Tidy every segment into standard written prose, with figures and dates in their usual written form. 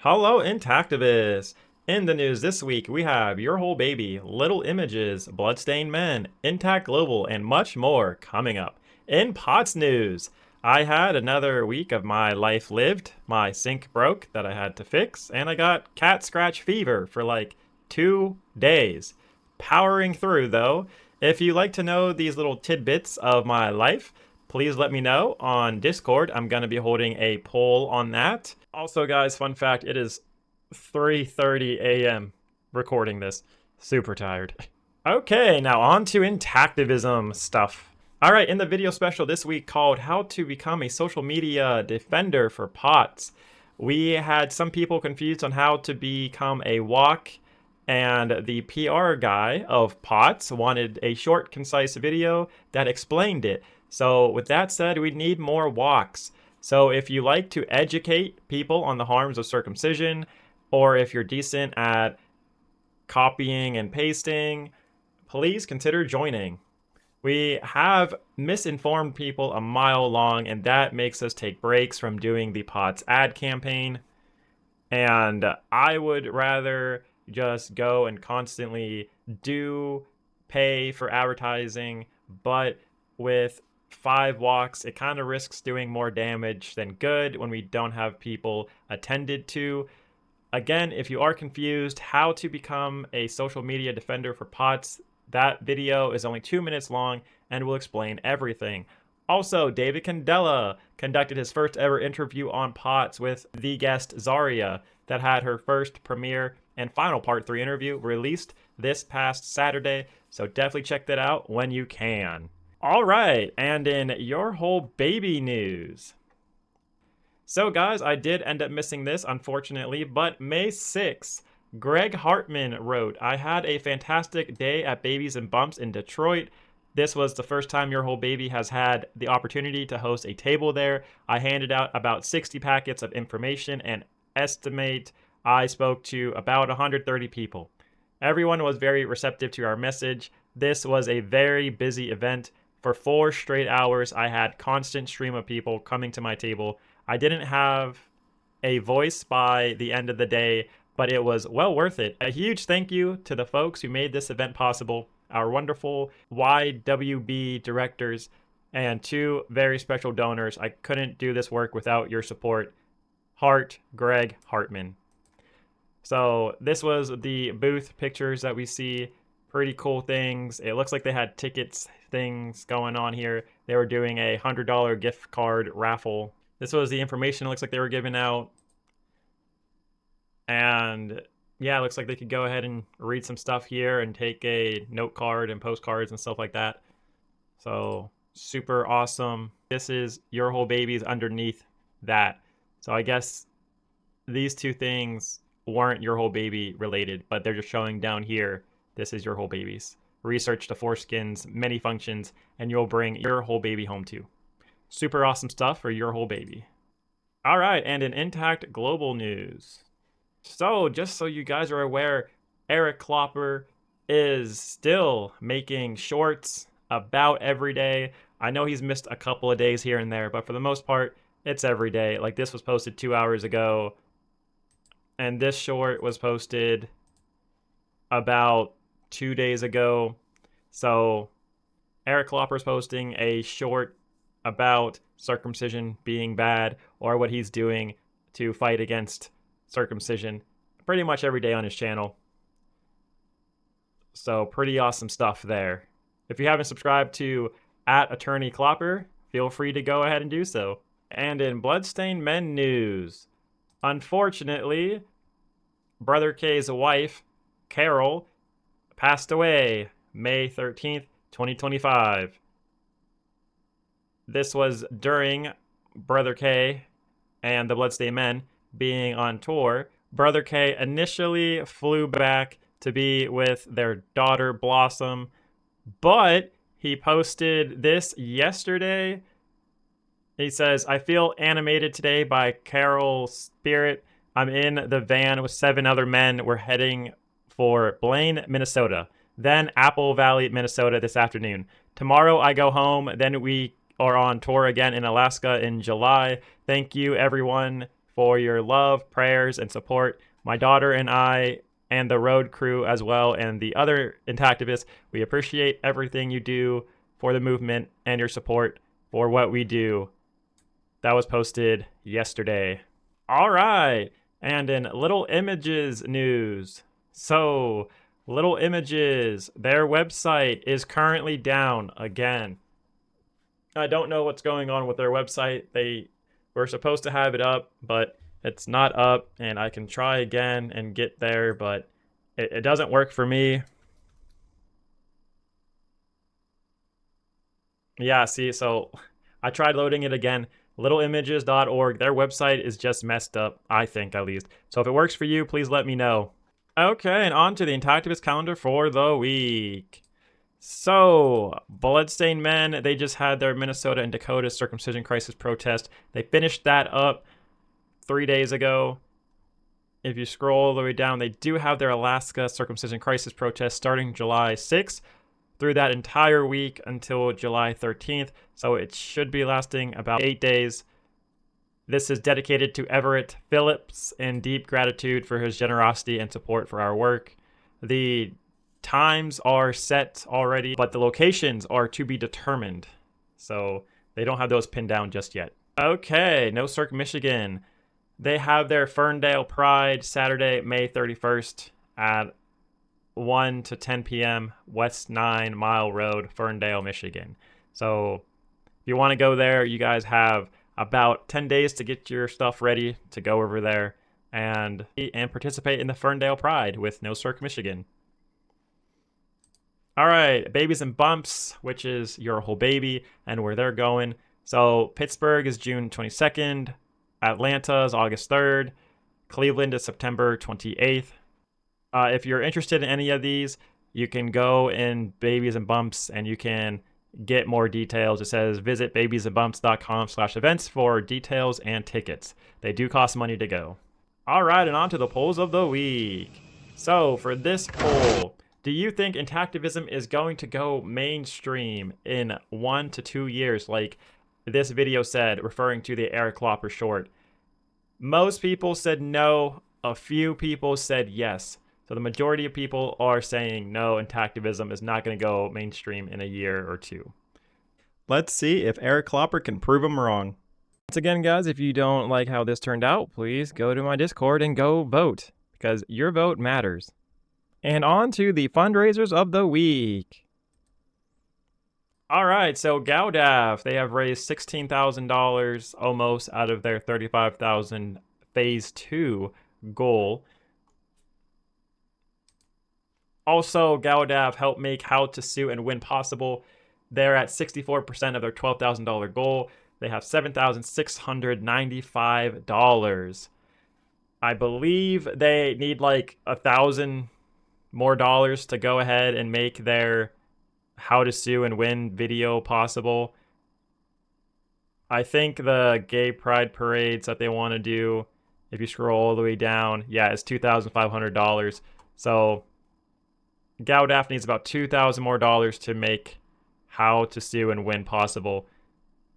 Hello, Intactivists! In the news this week, we have Your Whole Baby, Little Images, Bloodstained Men, Intact Global, and much more coming up. In POTS news, I had another week of my life lived. My sink broke that I had to fix, and I got cat scratch fever for like 2 days. Powering through, though. If you like to know these little tidbits of my life, please let me know on Discord. I'm going to be holding a poll on that. Also, guys, fun fact, it is 3:30 a.m. recording this. Super tired. Okay, now on to Intactivism stuff. Alright, in the video special this week called How to Become a Social Media Defender for POTS, we had some people confused on how to become a walk, and the PR guy of POTS wanted a short, concise video that explained it. So with that said, we need more walks. So if you like to educate people on the harms of circumcision, or if you're decent at copying and pasting, please consider joining. We have misinformed people a mile long, and that makes us take breaks from doing the POTS ad campaign. And I would rather just go and constantly do pay for advertising, but with 5 walks, it kind of risks doing more damage than good when we don't have people attended to. Again, if you are confused how to become a social media defender for POTS, that video is only 2 minutes long and will explain everything. Also, David Candela conducted his first ever interview on POTS with the guest Zaria that had her first premiere and final part 3 interview released this past Saturday, so definitely check that out when you can. All right, and in Your Whole Baby news. So guys, I did end up missing this, unfortunately, but May 6th, Greg Hartman wrote, I had a fantastic day at Babies and Bumps in Detroit. This was the first time Your Whole Baby has had the opportunity to host a table there. I handed out about 60 packets of information and estimate I spoke to about 130 people. Everyone was very receptive to our message. This was a very busy event. For 4 straight hours, I had constant stream of people coming to my table. I didn't have a voice by the end of the day, but it was well worth it. A huge thank you to the folks who made this event possible, our wonderful YWB directors, and 2 very special donors. I couldn't do this work without your support. Hart, Greg Hartman. So this was the booth pictures that we see. Pretty cool things. It looks like they had tickets things going on here. They were doing a $100 gift card raffle. This was the information it looks like they were giving out. And yeah, it looks like they could go ahead and read some stuff here and take a note card and postcards and stuff like that. So super awesome. This is Your Whole Baby's underneath that. So I guess these 2 things weren't Your Whole Baby related, but they're just showing down here. This is Your Whole Baby's. Research the foreskins, many functions, and you'll bring your whole baby home too. Super awesome stuff for Your Whole Baby. All right, and in Intact Global news. So, just so you guys are aware, Eric Klopper is still making shorts about every day. I know he's missed a couple of days here and there, but for the most part, it's every day. Like this was posted 2 hours ago, and this short was posted about 2 days ago. So Eric Klopper's posting a short about circumcision being bad, or what he's doing to fight against circumcision, pretty much every day on his channel. So pretty awesome stuff there. If you haven't subscribed to @Attorney Klopper, feel free to go ahead and do so. And in Bloodstained Men news, unfortunately, Brother K's wife, Carole, passed away May 13th, 2025. This was during Brother K and the Bloodstained Men being on tour. Brother K initially flew back to be with their daughter Blossom, but he posted this yesterday. He says, I feel animated today by Carole's spirit. I'm in the van with 7 other men. We're heading for Blaine, Minnesota, then Apple Valley, Minnesota this afternoon. Tomorrow I go home, then we are on tour again in Alaska in July. Thank you everyone for your love, prayers, and support. My daughter and I, and the road crew as well, and the other Intactivists, we appreciate everything you do for the movement and your support for what we do. That was posted yesterday. All right. And in Little Images news. So, Little Images, their website is currently down again. I don't know what's going on with their website. They were supposed to have it up, but it's not up, and I can try again and get there, but it doesn't work for me. Yeah, see, so I tried loading it again. LittleImages.org, their website is just messed up, I think at least. So if it works for you, please let me know. Okay, and on to the Intactivist calendar for the week. So, Bloodstained Men, they just had their Minnesota and Dakota circumcision crisis protest. They finished that up 3 days ago. If you scroll all the way down, they do have their Alaska circumcision crisis protest starting July 6th through that entire week until July 13th. So it should be lasting about 8 days. This is dedicated to Everett Phillips in deep gratitude for his generosity and support for our work. The times are set already, but the locations are to be determined. So they don't have those pinned down just yet. Okay, No Circ, Michigan. They have their Ferndale Pride Saturday, May 31st at 1 to 10 p.m. West 9 Mile Road, Ferndale, Michigan. So if you want to go there, you guys have about 10 days to get your stuff ready to go over there and participate in the Ferndale Pride with No Circ, Michigan. All right, Babies and Bumps, which is Your Whole Baby, and where they're going. So Pittsburgh is June 22nd. Atlanta is August 3rd. Cleveland is September 28th. If you're interested in any of these, you can go in Babies and Bumps and you can get more details. It says visit babiesandbumps.com/events for details and tickets. They do cost money to go. All right, and on to the polls of the week. So for this poll, do you think Intactivism is going to go mainstream in 1 to 2 years, like this video said, referring to the Eric Klopper short? Most people said no. A few people said yes. So the majority of people are saying no, Intactivism is not going to go mainstream in a year or two. Let's see if Eric Klopper can prove him wrong. Once again, guys, if you don't like how this turned out, please go to my Discord and go vote, because your vote matters. And on to the fundraisers of the week. All right, so Gaudav, they have raised $16,000 almost out of their $35,000 phase 2 goal. Also, Gaudav helped make How to Sue and Win possible. They're at 64% of their $12,000 goal. They have $7,695. I believe they need like $1,000 more dollars to go ahead and make their How to Sue and Win video possible. I think the gay pride parades that they want to do, if you scroll all the way down, yeah, it's $2,500. So Gaudav needs about $2,000 more dollars to make How to Sue and Win possible,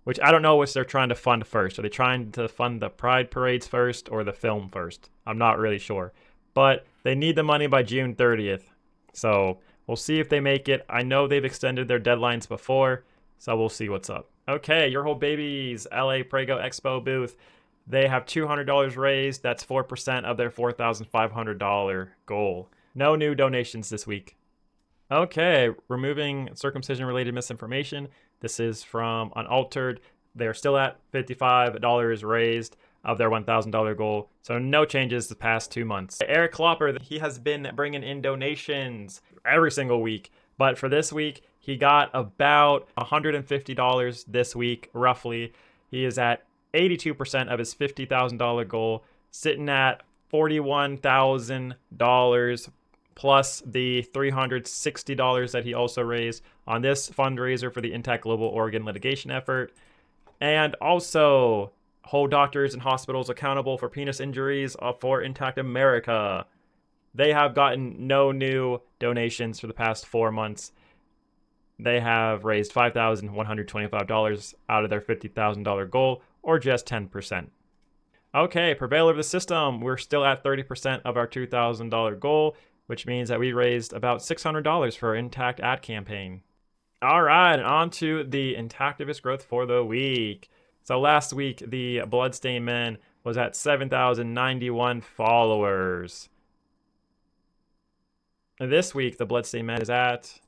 which I don't know which they're trying to fund first. Are they trying to fund the pride parades first or the film first? I'm not really sure. But they need the money by June 30th. So we'll see if they make it. I know they've extended their deadlines before, so we'll see what's up. Okay, Your Whole Baby's LA Prego Expo booth. They have $200 raised. That's 4% of their $4,500 goal. No new donations this week. Okay, removing circumcision-related misinformation. This is from Unaltered. They're still at $55 raised of their $1,000 goal. So no changes the past 2 months. Eric Klopper, he has been bringing in donations every single week. But for this week, he got about $150 this week, roughly. He is at 82% of his $50,000 goal, sitting at $41,000 plus the $360 that he also raised on this fundraiser for the Intact Global Oregon litigation effort. And also hold doctors and hospitals accountable for penis injuries for Intact America. They have gotten no new donations for the past 4 months. They have raised $5,125 out of their $50,000 goal, or just 10%. Okay, Prevail of the system. We're still at 30% of our $2,000 goal, which means that we raised about $600 for our Intact ad campaign. All right, and on to the Intactivist growth for the week. So last week, the Bloodstained Men was at 7,091 followers. And this week, the Bloodstained Men is at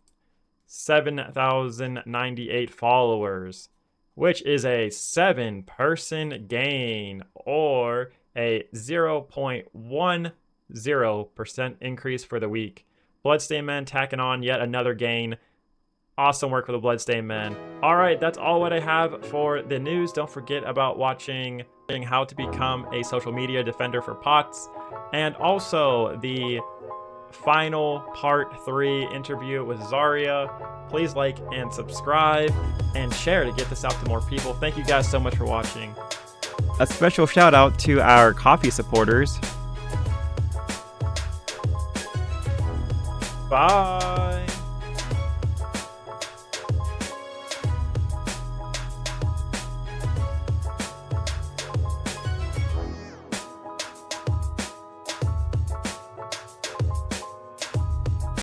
7,098 followers, which is a 7% gain, or a 0.10% increase for the week. Bloodstained Men tacking on yet another gain. Awesome work for the Bloodstained Men. All right, that's all what I have for the news. Don't forget about watching how to become a social media defender for POTS, and also the final part 3 interview with Zarya. Please like and subscribe and share to get this out to more people. Thank you guys so much for watching. A special shout out to our coffee supporters. Bye.